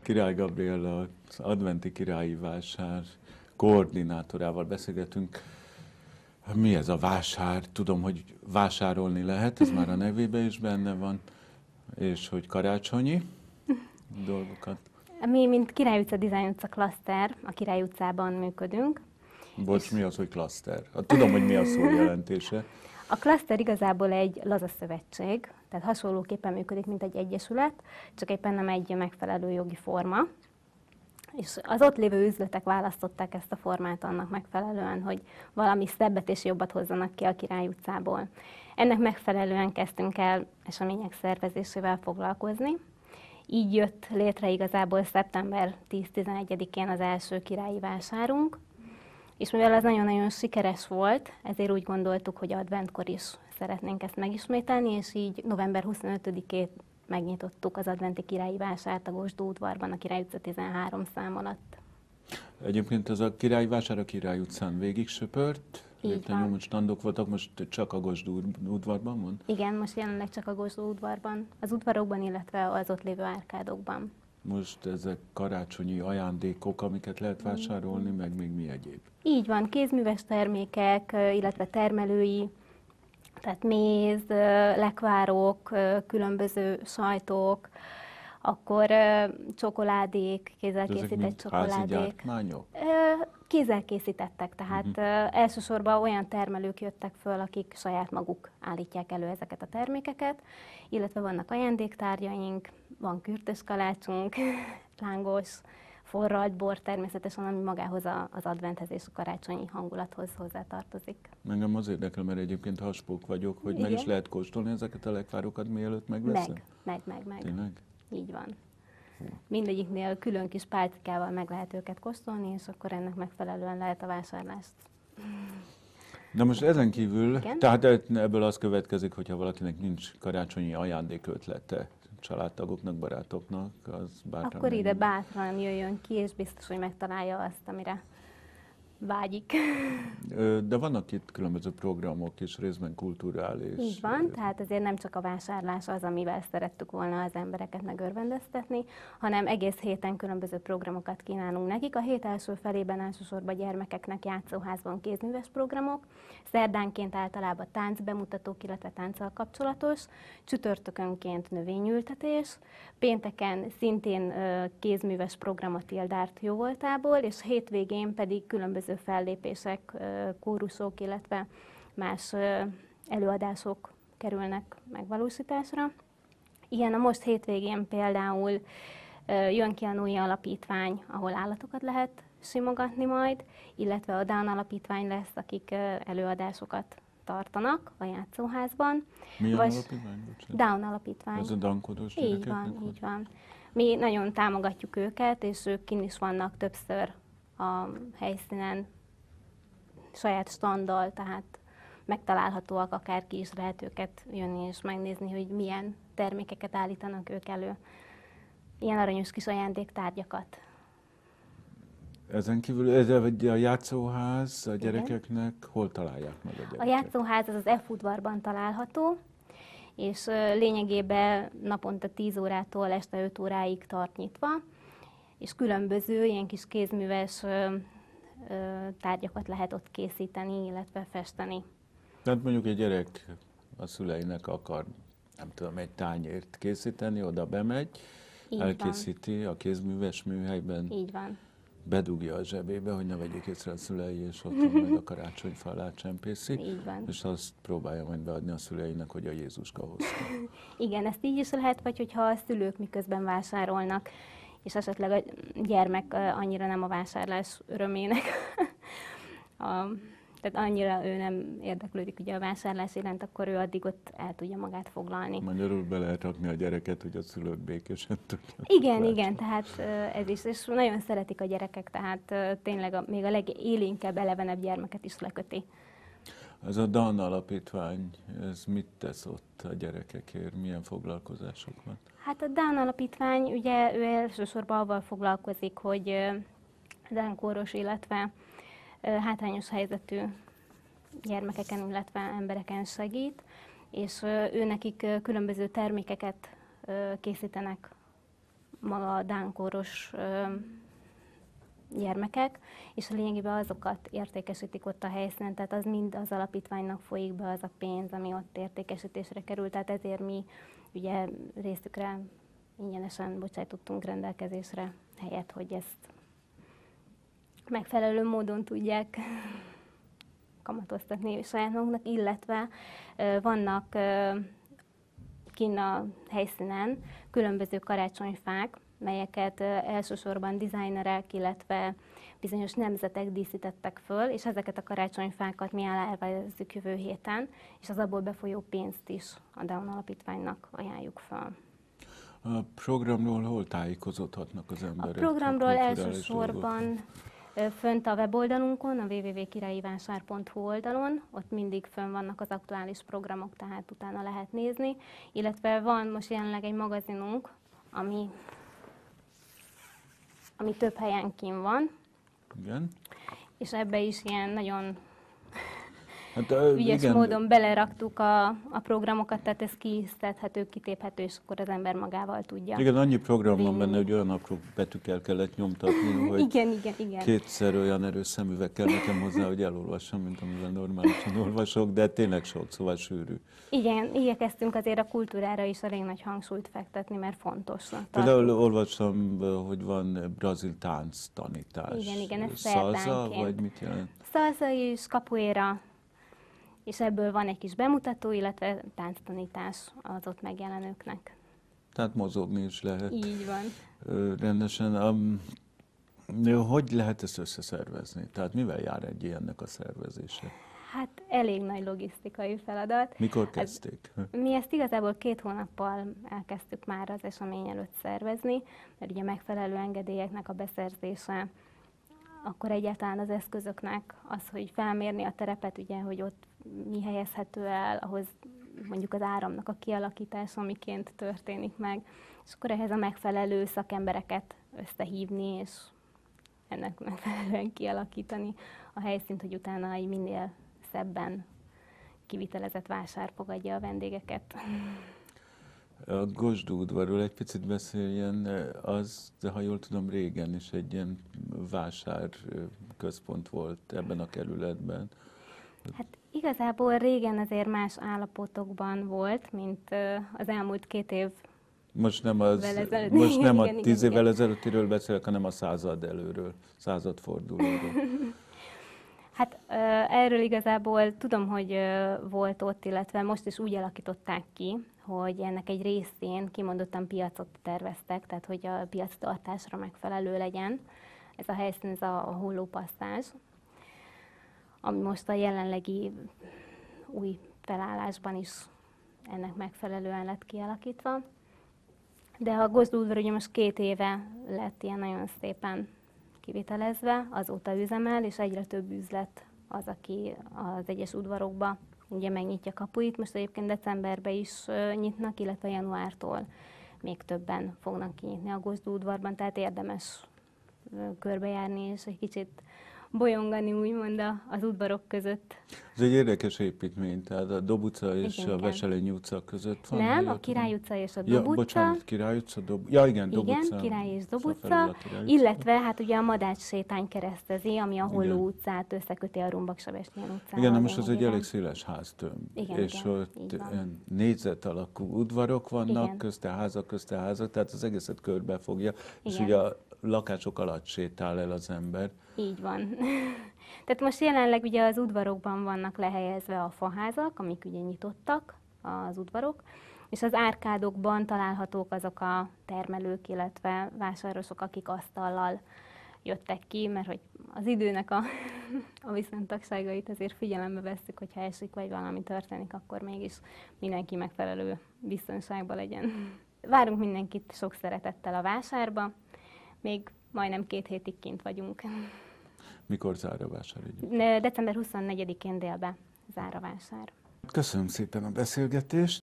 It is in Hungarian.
Király Gabriella, az adventi királyi vásár koordinátorával beszélgetünk. Mi ez a vásár? Tudom, hogy vásárolni lehet, ez már a nevében is benne van, és hogy karácsonyi dolgokat. Mi, mint Király utca Design utca klaszter, a Király utcában működünk. Bocs, mi az, hogy klaszter? Tudom, hogy mi a szó jelentése. A klaszter igazából egy laza szövetség, tehát hasonlóképpen működik, mint egy egyesület, csak éppen nem egy megfelelő jogi forma. És az ott lévő üzletek választották ezt a formát annak megfelelően, hogy valami szebbet és jobbat hozzanak ki a Király utcából. Ennek megfelelően kezdtünk el események szervezésével foglalkozni. Így jött létre igazából szeptember 10-11-én az első királyi vásárunk, és mivel ez nagyon-nagyon sikeres volt, ezért úgy gondoltuk, hogy adventkor is szeretnénk ezt megismételni, és így november 25-ét megnyitottuk az adventi királyi vásárt a Gosdó udvarban, a Király utca 13 szám alatt. Egyébként ez a királyi vásár a Király utcán végig söpört. Így van. Most standok voltak, most csak a Gosdó udvarban van? Igen, most jelenleg csak a Gosdó udvarban, az udvarokban, illetve az ott lévő árkádokban. Most ezek karácsonyi ajándékok, amiket lehet vásárolni, meg még mi egyéb? Így van, kézműves termékek, illetve termelői, tehát méz, lekvárok, különböző sajtok, akkor csokoládék, kézzel készített csokoládék. Házi gyártmányok? Kézzel készítettek, tehát elsősorban olyan termelők jöttek föl, akik saját maguk állítják elő ezeket a termékeket, illetve vannak ajándéktárgyaink, van kürtös kalácsunk, lángos, forralt bor természetesen, ami magához az adventhez és a karácsonyi hangulathoz hozzátartozik. Engem az érdekel, mert egyébként haspók vagyok, hogy Igen. meg is lehet kóstolni ezeket a lekvárokat, mielőtt megveszem? Meg. Tényleg? Így van. Mindegyiknél külön kis pálcikával meg lehet őket kóstolni, és akkor ennek megfelelően lehet a vásárlást. De most ezen kívül, Igen? tehát ebből az következik, hogyha valakinek nincs karácsonyi ajándékötlete családtagoknak, barátoknak, az bátran Akkor ide menjen. bátran jöjjön ki, és biztos, hogy megtalálja azt, amire vágyik. De vannak itt különböző programok és részben kulturális. Így van, tehát azért nem csak a vásárlás az, amivel szerettük volna az embereket megörvendeztetni, hanem egész héten különböző programokat kínálunk nekik. A hét első felében elsősorban gyermekeknek játszóházban kézműves programok, szerdánként általában táncbemutatók, illetve tánccal kapcsolatos, csütörtökönként növényültetés, pénteken szintén kézműves program a Tildárt jóvoltából, és hétvégén pedig különböző fellépések, kórusok, illetve más előadások kerülnek megvalósításra. Ilyen a most hétvégén például jön ki a Nui Alapítvány, ahol állatokat lehet simogatni majd, illetve a Down Alapítvány lesz, akik előadásokat tartanak a játszóházban. Milyen alapítvány? Bocsánat. Down Alapítvány. Ez a dankodós Így gyerekeknek van, így van. Mi nagyon támogatjuk őket, és ők kint is vannak többször a helyszínen, saját standal, tehát megtalálhatóak, akárki is lehet őket jönni és megnézni, hogy milyen termékeket állítanak ők elő. Ilyen aranyos kis ajándéktárgyakat. Ezen kívül ez a játszóház a gyerekeknek hol találják meg a gyerekek? A játszóház az F udvarban található, és lényegében naponta 10 órától este 5 óráig tart nyitva, és különböző ilyen kis kézműves tárgyakat lehet ott készíteni, illetve festeni. Tehát mondjuk egy gyerek a szüleinek akar, nem tudom, egy tányért készíteni, oda bemegy, Így elkészíti a kézműves műhelyben, Így van. bedugja a zsebébe, hogy ne vegyék észre a szülei, és otthon meg a karácsonyfa alá csempészi, Így van. és azt próbálja majd beadni a szüleinek, hogy a Jézuska hozta. Igen, ezt így is lehet, vagy hogyha a szülők miközben vásárolnak, és esetleg a gyermek annyira nem a vásárlás örömének, tehát annyira ő nem érdeklődik ugye a vásárlás iránt, akkor ő addig ott el tudja magát foglalni. Magyarul be lehet rakni a gyereket, hogy a szülők békésen tudják. Igen, tehát ez is, és nagyon szeretik a gyerekek, tehát tényleg még a legélénkebb, elevenebb gyermeket is leköti. Ez a Dan Alapítvány, ez mit tesz ott a gyerekekért? Milyen foglalkozások van? Hát a Down Alapítvány, ugye ő elsősorban avval foglalkozik, hogy Down-kóros, illetve hátrányos helyzetű gyermekeken, illetve embereken segít, és ő nekik különböző termékeket készítenek maga a dánkóros gyermekek, és lényegében azokat értékesítik ott a helyszínen, tehát az mind az alapítványnak folyik be az a pénz, ami ott értékesítésre került, tehát ezért mi ugye részükre ingyenesen bocsájtottunk rendelkezésre helyet, hogy ezt megfelelő módon tudják kamatoztatni saját maguknak, illetve vannak kinn a helyszínen különböző karácsonyfák, melyeket elsősorban designerek, illetve bizonyos nemzetek díszítettek föl, és ezeket a karácsonyfákat mi elvezzük jövő héten, és az abból befolyó pénzt is a Down Alapítványnak ajánljuk fel. A programról hol tájékozódhatnak az emberek? A programról elsősorban fönt a weboldalunkon, a www.királyivásár.hu oldalon, ott mindig fönn vannak az aktuális programok, tehát utána lehet nézni, illetve van most jelenleg egy magazinunk, ami több helyen kinn van. Igen. És ebbe is ilyen nagyon Hát, ügyes igen. módon beleraktuk a programokat, tehát ez kiszedhető, kitéphető, és akkor az ember magával tudja. Igen, annyi program van vinni. benne, hogy olyan apró betűkkel kellett nyomtatni, hogy Igen. kétszer olyan erős szemüveg kell nekem hozzá, hogy elolvassam, mint amivel normálisan olvasok, de tényleg sok, szóval sűrű. Igen, igyekeztünk azért a kultúrára is elég nagy hangsúlyt fektetni, mert fontos. Például olvastam, hogy van brazil tánc tanítás. Igen, ez Salsa, szerdánként. vagy mit jelent? Salsa is, capoeira, és ebből van egy kis bemutató, illetve tánctanítás az ott megjelenőknek. Tehát mozogni is lehet. Így van. Rendesen. Hogy lehet ezt összeszervezni? Tehát mivel jár egy ilyennek a szervezése? Hát elég nagy logisztikai feladat. Mikor kezdték? Mi ezt igazából 2 hónappal elkezdtük már az esemény előtt szervezni, mert ugye megfelelő engedélyeknek a beszerzése, akkor egyáltalán az eszközöknek az, hogy felmérni a terepet, ugye, hogy ott mi helyezhető el, ahhoz mondjuk az áramnak a kialakítása, miként történik meg, és akkor ehhez a megfelelő szakembereket összehívni, és ennek megfelelően kialakítani a helyszínt, hogy utána egy minél szebben kivitelezett vásár fogadja a vendégeket. A Gosdú udvarról egy picit beszéljen, az, de ha jól tudom, régen is egy ilyen vásárközpont volt ebben a kerületben. Hát igazából régen azért más állapotokban volt, mint az elmúlt 2 év. Most nem, Igen, a igen, 10 évvel igen. ezelőttiről beszélek, hanem a század előről, századfordulóról. Hát erről igazából tudom, hogy volt ott, illetve most is úgy alakították ki, hogy ennek egy részén kimondottan piacot terveztek, tehát hogy a piactartásra megfelelő legyen. Ez a helyszín, ez a Hollópasszázs, ami most a jelenlegi új felállásban is ennek megfelelően lett kialakítva. De a Gosdú udvar ugye most 2 éve lett ilyen nagyon szépen kivitelezve, azóta üzemel, és egyre több üzlet az, aki az egyes udvarokba ugye megnyitja kapuit. Most egyébként decemberben is nyitnak, illetve januártól még többen fognak kinyitni a Gosdú udvarban, tehát érdemes körbejárni, és egy kicsit bolyongani úgymond az udvarok között. Ez egy érdekes építmény, tehát a Dob utca és Igen, a igen. Veselényi utca között van. Nem, ha a jól Király tudom. utca és a Ja, Dob utca. bocsánat, Király utca, ja igen, Dob Igen, utca. Király és Dob Szóval utca, felül a Király utca. illetve hát ugye a Madács sétány keresztezi, ami a Igen. Holló utcát összeköti a Rumbak-Sebestyén utcával. Igen, na most az egy lényegében. elég széles háztömb, Igen, és igen, ott így van. ilyen négyzet alakú udvarok vannak, Igen. közte házak, tehát az egészet körbefogja, és Igen. ugye a lakások alatt sétál el az ember. Így van. Tehát most jelenleg ugye az udvarokban vannak lehelyezve a faházak, amik ugye nyitottak, az udvarok, és az árkádokban találhatók azok a termelők, illetve vásárosok, akik asztallal jöttek ki, mert hogy az időnek a viszontagságait azért figyelembe vesszük, hogyha esik, vagy valami történik, akkor mégis mindenki megfelelő biztonságban legyen. Várunk mindenkit sok szeretettel a vásárba, még majdnem 2 hétig kint vagyunk. Mikor zár a vásárügy? December 24-én délben zár a vásár. Köszönöm szépen a beszélgetést.